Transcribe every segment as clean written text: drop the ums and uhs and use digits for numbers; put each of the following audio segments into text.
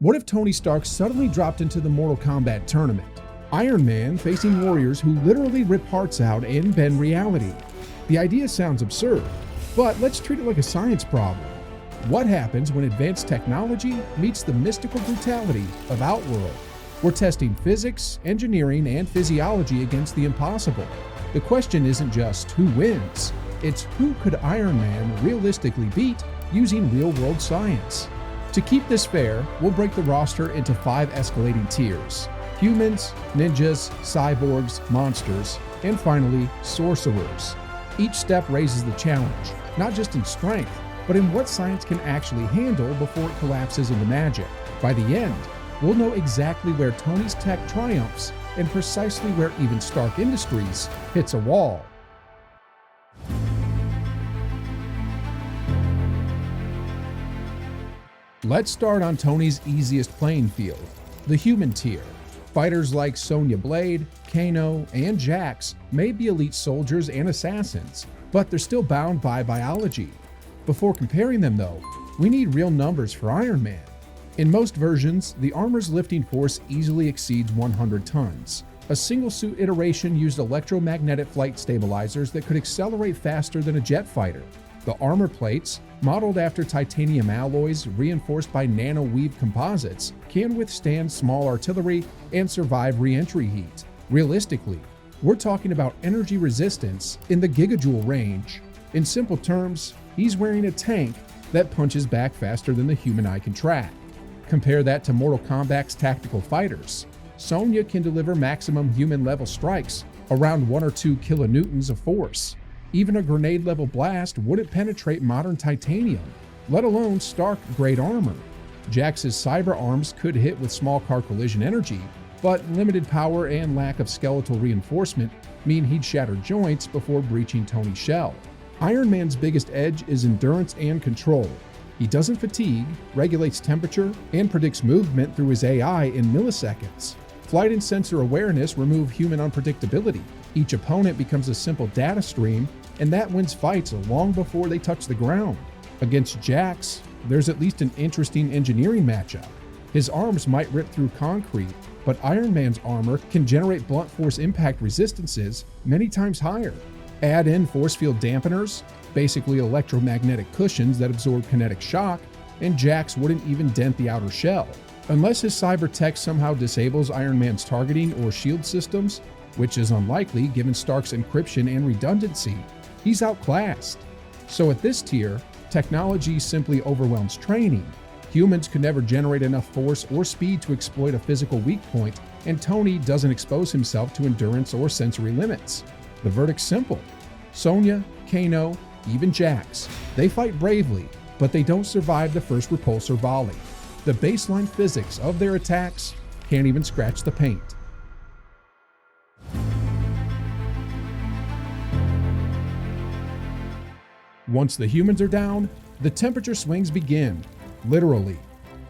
What if Tony Stark suddenly dropped into the Mortal Kombat tournament? Iron Man facing warriors who literally rip hearts out and bend reality. The idea sounds absurd, but let's treat it like a science problem. What happens when advanced technology meets the mystical brutality of Outworld? We're testing physics, engineering, and physiology against the impossible. The question isn't just who wins, it's who could Iron Man realistically beat using real-world science. To keep this fair, we'll break the roster into 5 escalating tiers: humans, ninjas, cyborgs, monsters, and finally, sorcerers. Each step raises the challenge, not just in strength, but in what science can actually handle before it collapses into magic. By the end, we'll know exactly where Tony's tech triumphs and precisely where even Stark Industries hits a wall. Let's start on Tony's easiest playing field, the human tier. Fighters like Sonya Blade, Kano, and Jax may be elite soldiers and assassins, but they're still bound by biology. Before comparing them though, we need real numbers for Iron Man. In most versions, the armor's lifting force easily exceeds 100 tons. A single suit iteration used electromagnetic flight stabilizers that could accelerate faster than a jet fighter. The armor plates, modeled after titanium alloys reinforced by nano-weave composites, can withstand small artillery and survive re-entry heat. Realistically, we're talking about energy resistance in the gigajoule range. In simple terms, he's wearing a tank that punches back faster than the human eye can track. Compare that to Mortal Kombat's tactical fighters. Sonya can deliver maximum human-level strikes around 1 or 2 kilonewtons of force. Even a grenade-level blast wouldn't penetrate modern titanium, let alone Stark-grade armor. Jax's cyber arms could hit with small car collision energy, but limited power and lack of skeletal reinforcement mean he'd shatter joints before breaching Tony's shell. Iron Man's biggest edge is endurance and control. He doesn't fatigue, regulates temperature, and predicts movement through his AI in milliseconds. Flight and sensor awareness remove human unpredictability. Each opponent becomes a simple data stream, and that wins fights long before they touch the ground. Against Jax, there's at least an interesting engineering matchup. His arms might rip through concrete, but Iron Man's armor can generate blunt force impact resistances many times higher. Add in force field dampeners, basically electromagnetic cushions that absorb kinetic shock, and Jax wouldn't even dent the outer shell. Unless his cyber tech somehow disables Iron Man's targeting or shield systems, which is unlikely given Stark's encryption and redundancy, he's outclassed. So at this tier, technology simply overwhelms training. Humans could never generate enough force or speed to exploit a physical weak point, and Tony doesn't expose himself to endurance or sensory limits. The verdict's simple. Sonya, Kano, even Jax, they fight bravely, but they don't survive the first repulsor volley. The baseline physics of their attacks can't even scratch the paint. Once the humans are down, the temperature swings begin, literally.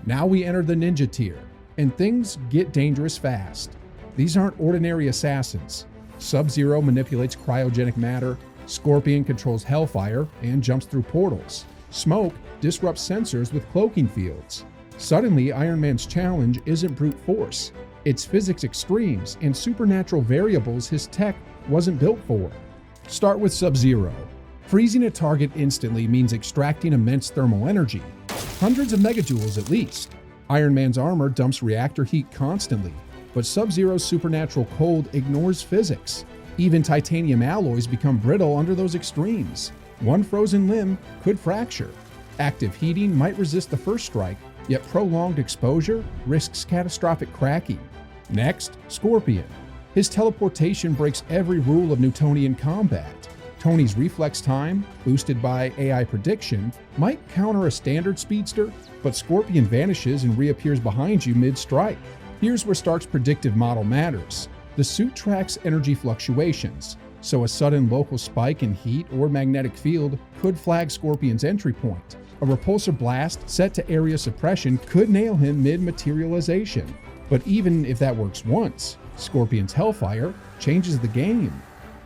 Now we enter the ninja tier, and things get dangerous fast. These aren't ordinary assassins. Sub-Zero manipulates cryogenic matter, Scorpion controls hellfire and jumps through portals. Smoke disrupts sensors with cloaking fields. Suddenly, Iron Man's challenge isn't brute force. It's physics extremes and supernatural variables his tech wasn't built for. Start with Sub-Zero. Freezing a target instantly means extracting immense thermal energy, hundreds of megajoules at least. Iron Man's armor dumps reactor heat constantly, but Sub-Zero's supernatural cold ignores physics. Even titanium alloys become brittle under those extremes. One frozen limb could fracture. Active heating might resist the first strike, yet prolonged exposure risks catastrophic cracking. Next, Scorpion. His teleportation breaks every rule of Newtonian combat. Tony's reflex time, boosted by AI prediction, might counter a standard speedster, but Scorpion vanishes and reappears behind you mid-strike. Here's where Stark's predictive model matters. The suit tracks energy fluctuations, so a sudden local spike in heat or magnetic field could flag Scorpion's entry point. A repulsor blast set to area suppression could nail him mid-materialization. But even if that works once, Scorpion's hellfire changes the game.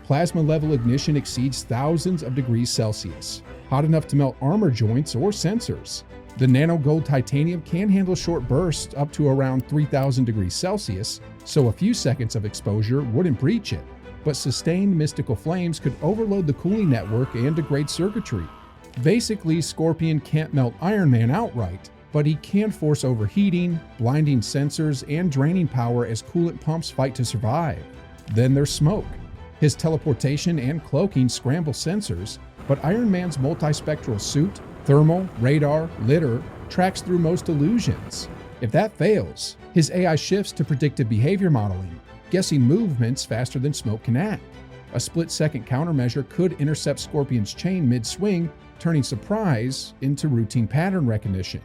Plasma level ignition exceeds thousands of degrees Celsius, hot enough to melt armor joints or sensors. The nano gold titanium can handle short bursts up to around 3000 degrees Celsius, so a few seconds of exposure wouldn't breach it, but sustained mystical flames could overload the cooling network and degrade circuitry. Basically, Scorpion can't melt Iron Man outright, but he can force overheating, blinding sensors, and draining power as coolant pumps fight to survive. Then there's Smoke. His teleportation and cloaking scramble sensors, but Iron Man's multispectral suit, thermal, radar, litter, tracks through most illusions. If that fails, his AI shifts to predictive behavior modeling, guessing movements faster than Smoke can act. A split-second countermeasure could intercept Scorpion's chain mid-swing, turning surprise into routine pattern recognition.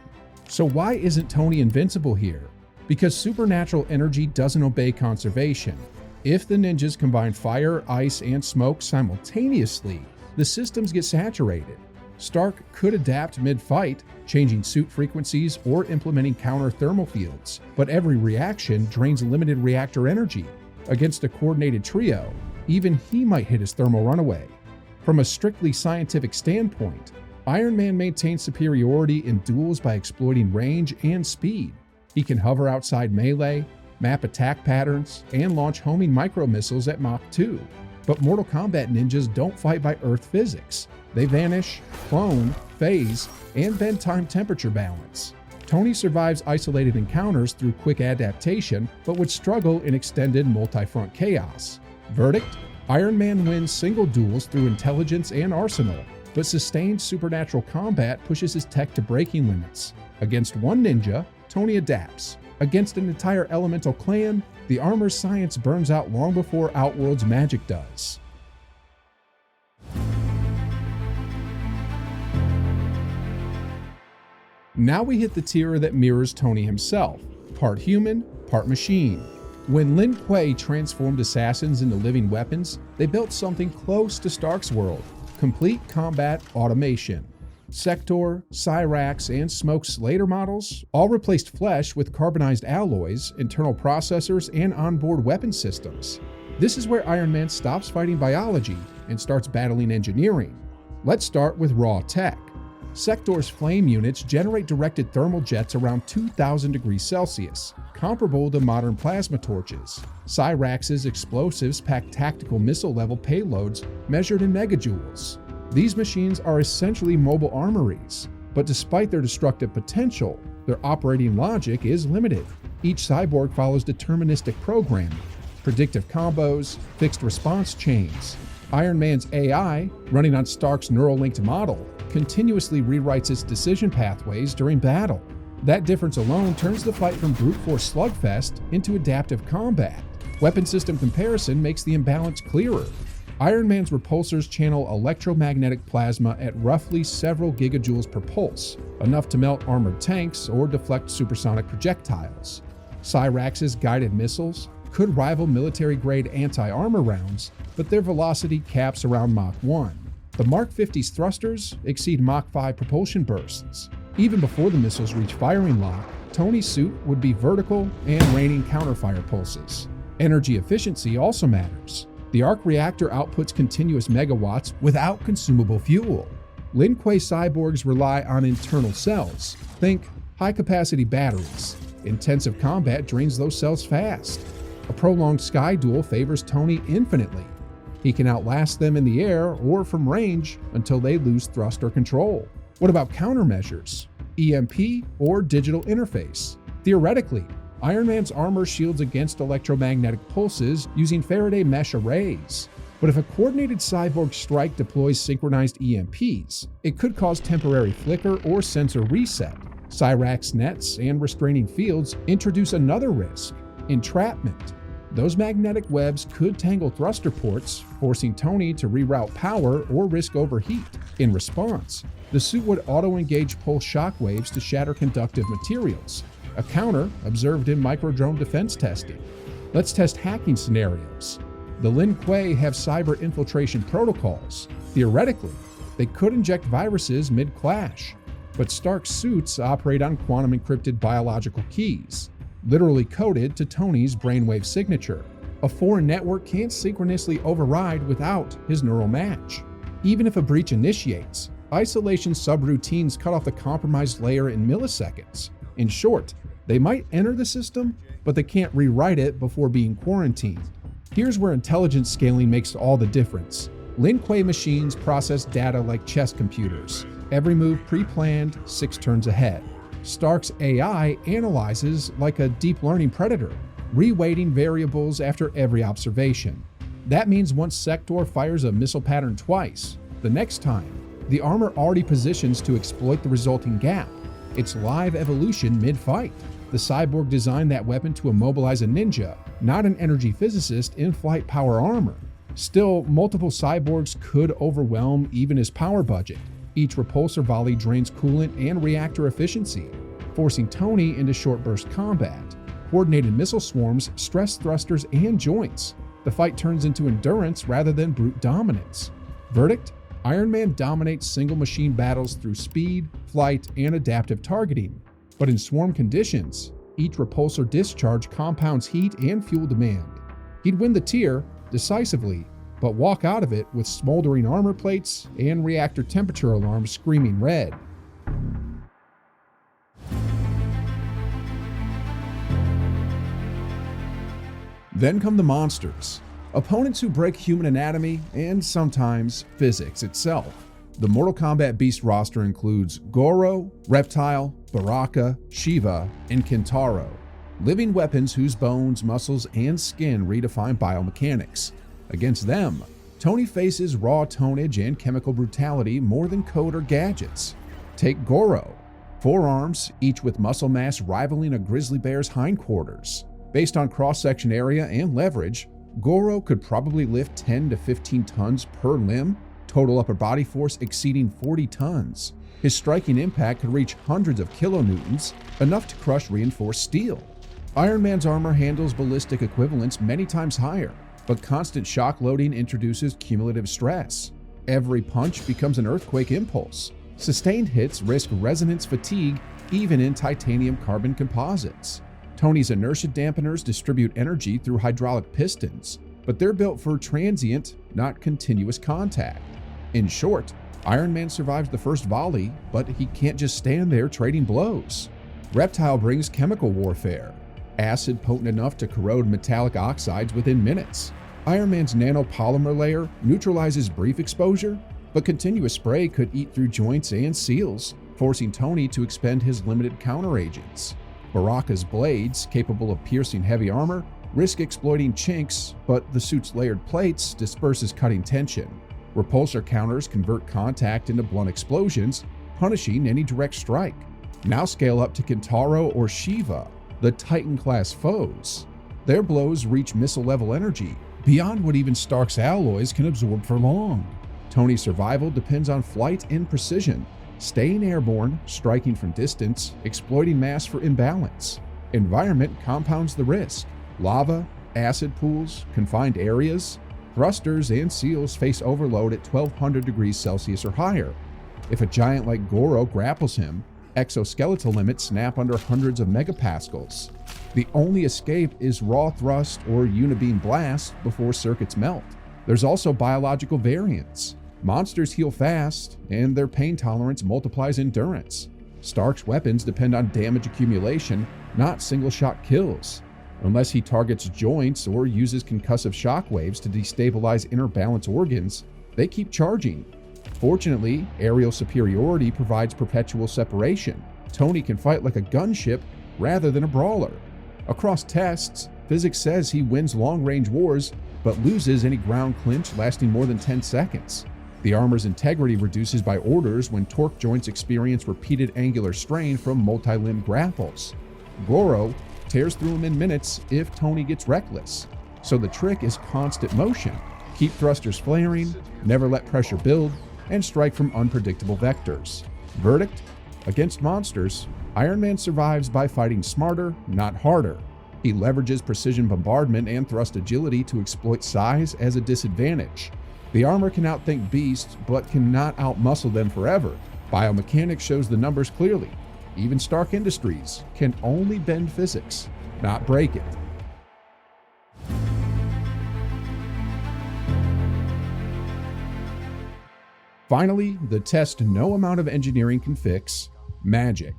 So why isn't Tony invincible here? Because supernatural energy doesn't obey conservation. If the ninjas combine fire, ice, and smoke simultaneously, the systems get saturated. Stark could adapt mid-fight, changing suit frequencies or implementing counter thermal fields, but every reaction drains limited reactor energy. Against a coordinated trio, even he might hit his thermal runaway. From a strictly scientific standpoint, Iron Man maintains superiority in duels by exploiting range and speed. He can hover outside melee, map attack patterns, and launch homing micro-missiles at Mach 2. But Mortal Kombat ninjas don't fight by Earth physics. They vanish, clone, phase, and bend time temperature balance. Tony survives isolated encounters through quick adaptation, but would struggle in extended multi-front chaos. Verdict: Iron Man wins single duels through intelligence and arsenal, but sustained supernatural combat pushes his tech to breaking limits. Against one ninja, Tony adapts. Against an entire elemental clan, the armor's science burns out long before Outworld's magic does. Now we hit the tier that mirrors Tony himself, part human, part machine. When Lin Kuei transformed assassins into living weapons, they built something close to Stark's world: complete combat automation. Sector, Cyrax, and Smoke's later models all replaced flesh with carbonized alloys, internal processors, and onboard weapon systems. This is where Iron Man stops fighting biology and starts battling engineering. Let's start with raw tech. Sector's flame units generate directed thermal jets around 2000 degrees Celsius, comparable to modern plasma torches. Cyrax's explosives pack tactical missile-level payloads measured in megajoules. These machines are essentially mobile armories, but despite their destructive potential, their operating logic is limited. Each cyborg follows deterministic programming, predictive combos, fixed response chains. Iron Man's AI, running on Stark's neural-linked model, continuously rewrites its decision pathways during battle. That difference alone turns the fight from brute force slugfest into adaptive combat. Weapon system comparison makes the imbalance clearer. Iron Man's repulsors channel electromagnetic plasma at roughly several gigajoules per pulse, enough to melt armored tanks or deflect supersonic projectiles. Cyrax's guided missiles could rival military-grade anti-armor rounds, but their velocity caps around Mach 1. The Mark 50's thrusters exceed Mach 5 propulsion bursts. Even before the missiles reach firing lock, Tony's suit would be vertical and raining counterfire pulses. Energy efficiency also matters. The arc reactor outputs continuous megawatts without consumable fuel. Lin Kuei cyborgs rely on internal cells. Think high-capacity batteries. Intensive combat drains those cells fast. A prolonged sky duel favors Tony infinitely. He can outlast them in the air or from range until they lose thrust or control. What about countermeasures? EMP or digital interface? Theoretically, Iron Man's armor shields against electromagnetic pulses using Faraday mesh arrays. But if a coordinated cyborg strike deploys synchronized EMPs, it could cause temporary flicker or sensor reset. Cyrax nets and restraining fields introduce another risk: entrapment. Those magnetic webs could tangle thruster ports, forcing Tony to reroute power or risk overheat. In response, the suit would auto-engage pulse shockwaves to shatter conductive materials, a counter observed in microdrone defense testing. Let's test hacking scenarios. The Lin Kuei have cyber infiltration protocols. Theoretically, they could inject viruses mid-clash, but Stark's suits operate on quantum-encrypted biological keys, literally coded to Tony's brainwave signature. A foreign network can't synchronously override without his neural match. Even if a breach initiates, Isolation subroutines cut off the compromised layer in milliseconds. In short, they might enter the system, but they can't rewrite it before being quarantined. Here's where intelligence scaling makes all the difference. Lin Kuei machines process data like chess computers. Every move pre-planned, 6 turns ahead. Stark's AI analyzes like a deep learning predator, reweighting variables after every observation. That means once Sector fires a missile pattern twice, the next time, the armor already positions to exploit the resulting gap. It's live evolution mid-fight. The cyborg designed that weapon to immobilize a ninja, not an energy physicist in flight power armor. Still, multiple cyborgs could overwhelm even his power budget. Each repulsor volley drains coolant and reactor efficiency, forcing Tony into short burst combat. Coordinated missile swarms stress thrusters and joints. The fight turns into endurance rather than brute dominance. Verdict? Iron Man dominates single machine battles through speed, flight, and adaptive targeting. But in swarm conditions, each repulsor discharge compounds heat and fuel demand. He'd win the tier decisively, but walk out of it with smoldering armor plates and reactor temperature alarms screaming red. Then come the monsters. Opponents who break human anatomy and sometimes physics itself. The Mortal Kombat Beast roster includes Goro, Reptile, Baraka, Shiva, and Kintaro. Living weapons whose bones, muscles, and skin redefine biomechanics. Against them, Tony faces raw tonnage and chemical brutality more than code or gadgets. Take Goro. 4 arms, each with muscle mass rivaling a grizzly bear's hindquarters. Based on cross-section area and leverage, Goro could probably lift 10 to 15 tons per limb, total upper body force exceeding 40 tons. His striking impact could reach hundreds of kilonewtons, enough to crush reinforced steel. Iron Man's armor handles ballistic equivalents many times higher, but constant shock loading introduces cumulative stress. Every punch becomes an earthquake impulse. Sustained hits risk resonance fatigue even in titanium carbon composites. Tony's inertia dampeners distribute energy through hydraulic pistons, but they're built for transient, not continuous contact. In short, Iron Man survives the first volley, but he can't just stand there trading blows. Reptile brings chemical warfare. Acid potent enough to corrode metallic oxides within minutes. Iron Man's nanopolymer layer neutralizes brief exposure, but continuous spray could eat through joints and seals, forcing Tony to expend his limited counteragents. Baraka's blades, capable of piercing heavy armor, risk exploiting chinks, but the suit's layered plates disperses cutting tension. Repulsor counters convert contact into blunt explosions, punishing any direct strike. Now scale up to Kintaro or Shiva, the Titan-class foes. Their blows reach missile-level energy, beyond what even Stark's alloys can absorb for long. Tony's survival depends on flight and precision, staying airborne, striking from distance, exploiting mass for imbalance. Environment compounds the risk. Lava, acid pools, confined areas, thrusters and seals face overload at 1200 degrees Celsius or higher. If a giant like Goro grapples him, exoskeletal limits snap under hundreds of megapascals. The only escape is raw thrust or unibeam blast before circuits melt. There's also biological variance. Monsters heal fast, and their pain tolerance multiplies endurance. Stark's weapons depend on damage accumulation, not single-shot kills. Unless he targets joints or uses concussive shockwaves to destabilize inner balance organs, they keep charging. Fortunately, aerial superiority provides perpetual separation. Tony can fight like a gunship rather than a brawler. Across tests, physics says he wins long-range wars, but loses any ground clinch lasting more than 10 seconds. The armor's integrity reduces by orders when torque joints experience repeated angular strain from multi-limb grapples. Goro tears through him in minutes if Tony gets reckless. So the trick is constant motion. Keep thrusters flaring, never let pressure build, and strike from unpredictable vectors. Verdict? Against monsters, Iron Man survives by fighting smarter, not harder. He leverages precision bombardment and thrust agility to exploit size as a disadvantage. The armor can outthink beasts, but cannot outmuscle them forever. Biomechanics shows the numbers clearly. Even Stark Industries can only bend physics, not break it. Finally, the test no amount of engineering can fix: magic.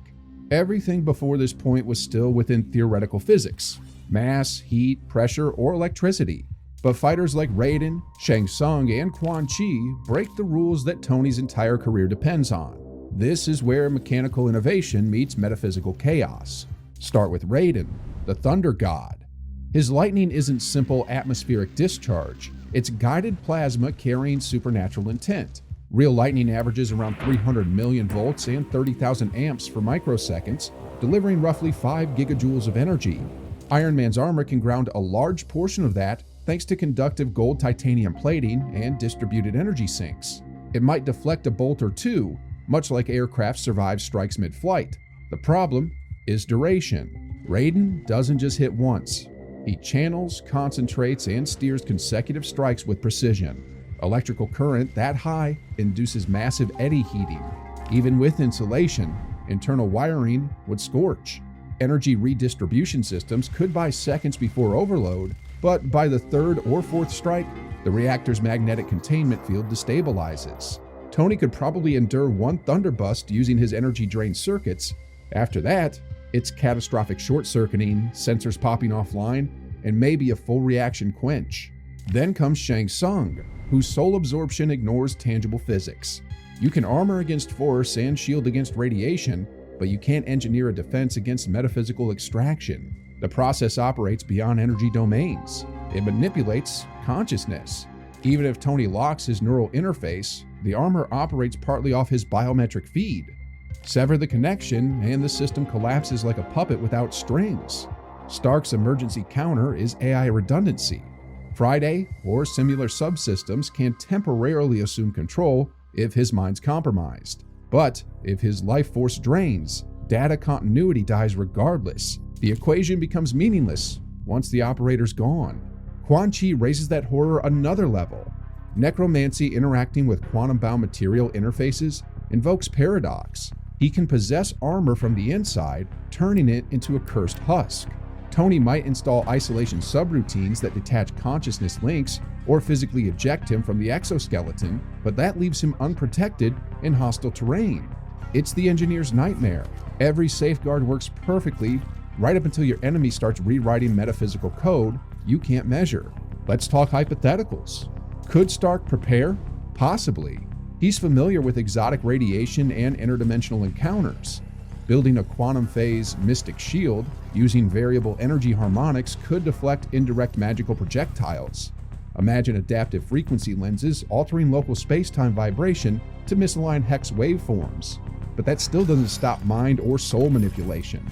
Everything before this point was still within theoretical physics: mass, heat, pressure, or electricity. But fighters like Raiden, Shang Tsung, and Quan Chi break the rules that Tony's entire career depends on. This is where mechanical innovation meets metaphysical chaos. Start with Raiden, the Thunder God. His lightning isn't simple atmospheric discharge, it's guided plasma carrying supernatural intent. Real lightning averages around 300 million volts and 30,000 amps for microseconds, delivering roughly 5 gigajoules of energy. Iron Man's armor can ground a large portion of that thanks to conductive gold titanium plating and distributed energy sinks. It might deflect a bolt or two, much like aircraft survive strikes mid-flight. The problem is duration. Raiden doesn't just hit once. He channels, concentrates, and steers consecutive strikes with precision. Electrical current that high induces massive eddy heating. Even with insulation, internal wiring would scorch. Energy redistribution systems could buy seconds before overload, but by the third or fourth strike, the reactor's magnetic containment field destabilizes. Tony could probably endure one thunderburst using his energy-drained circuits. After that, it's catastrophic short-circuiting, sensors popping offline, and maybe a full reaction quench. Then comes Shang Tsung, whose soul absorption ignores tangible physics. You can armor against force and shield against radiation, but you can't engineer a defense against metaphysical extraction. The process operates beyond energy domains. It manipulates consciousness. Even if Tony locks his neural interface, the armor operates partly off his biometric feed. Sever the connection, and the system collapses like a puppet without strings. Stark's emergency counter is AI redundancy. Friday or similar subsystems can temporarily assume control if his mind's compromised. But if his life force drains, data continuity dies regardless. The equation becomes meaningless once the operator's gone. Quan Chi raises that horror another level. Necromancy interacting with quantum-bound material interfaces invokes paradox. He can possess armor from the inside, turning it into a cursed husk. Tony might install isolation subroutines that detach consciousness links or physically eject him from the exoskeleton, but that leaves him unprotected in hostile terrain. It's the engineer's nightmare. Every safeguard works perfectly right up until your enemy starts rewriting metaphysical code you can't measure. Let's talk hypotheticals. Could Stark prepare? Possibly. He's familiar with exotic radiation and interdimensional encounters. Building a quantum phase mystic shield using variable energy harmonics could deflect indirect magical projectiles. Imagine adaptive frequency lenses altering local space-time vibration to misalign hex waveforms. But that still doesn't stop mind or soul manipulation.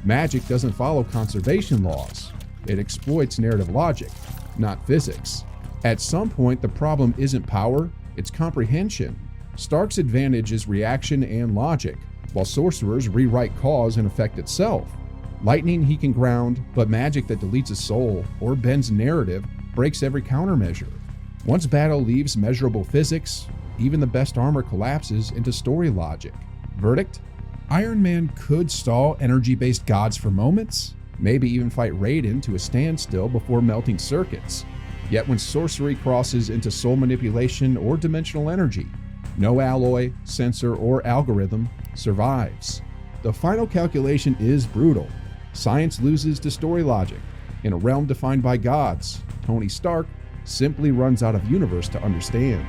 Magic doesn't follow conservation laws. It exploits narrative logic, not physics. At some point, the problem isn't power, it's comprehension. Stark's advantage is reaction and logic, while sorcerers rewrite cause and effect itself. Lightning he can ground, but magic that deletes a soul or bends narrative breaks every countermeasure. Once battle leaves measurable physics, even the best armor collapses into story logic. Verdict? Iron Man could stall energy-based gods for moments, maybe even fight Raiden to a standstill before melting circuits. Yet when sorcery crosses into soul manipulation or dimensional energy, no alloy, sensor, or algorithm survives. The final calculation is brutal. Science loses to story logic. In a realm defined by gods, Tony Stark simply runs out of universe to understand.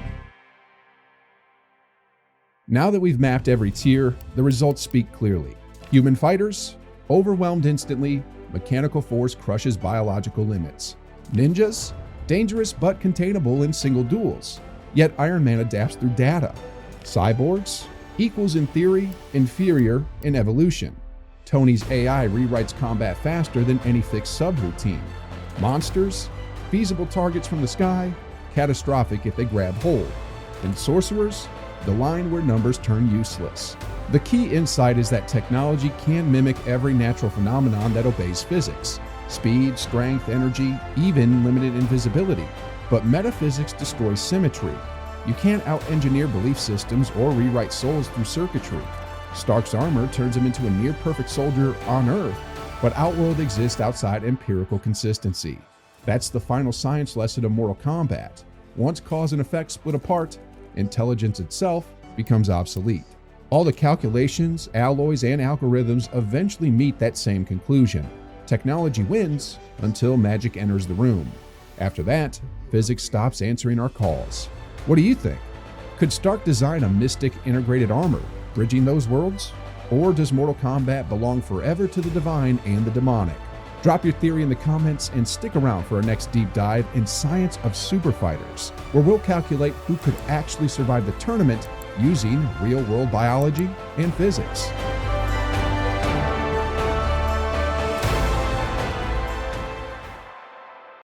Now that we've mapped every tier, the results speak clearly. Human fighters, overwhelmed instantly, mechanical force crushes biological limits. Ninjas, dangerous but containable in single duels, yet Iron Man adapts through data. Cyborgs, equals in theory, inferior in evolution. Tony's AI rewrites combat faster than any fixed subroutine. Monsters, feasible targets from the sky, catastrophic if they grab hold. And sorcerers, the line where numbers turn useless. The key insight is that technology can mimic every natural phenomenon that obeys physics. Speed, strength, energy, even limited invisibility. But metaphysics destroys symmetry. You can't out-engineer belief systems or rewrite souls through circuitry. Stark's armor turns him into a near-perfect soldier on Earth, but Outworld exists outside empirical consistency. That's the final science lesson of Mortal Kombat. Once cause and effect split apart, intelligence itself becomes obsolete. All the calculations, alloys, and algorithms eventually meet that same conclusion. Technology wins until magic enters the room. After that, physics stops answering our calls. What do you think? Could Stark design a mystic integrated armor, bridging those worlds? Or does Mortal Kombat belong forever to the divine and the demonic? Drop your theory in the comments and stick around for our next deep dive in Science of Super Fighters, where we'll calculate who could actually survive the tournament using real-world biology and physics.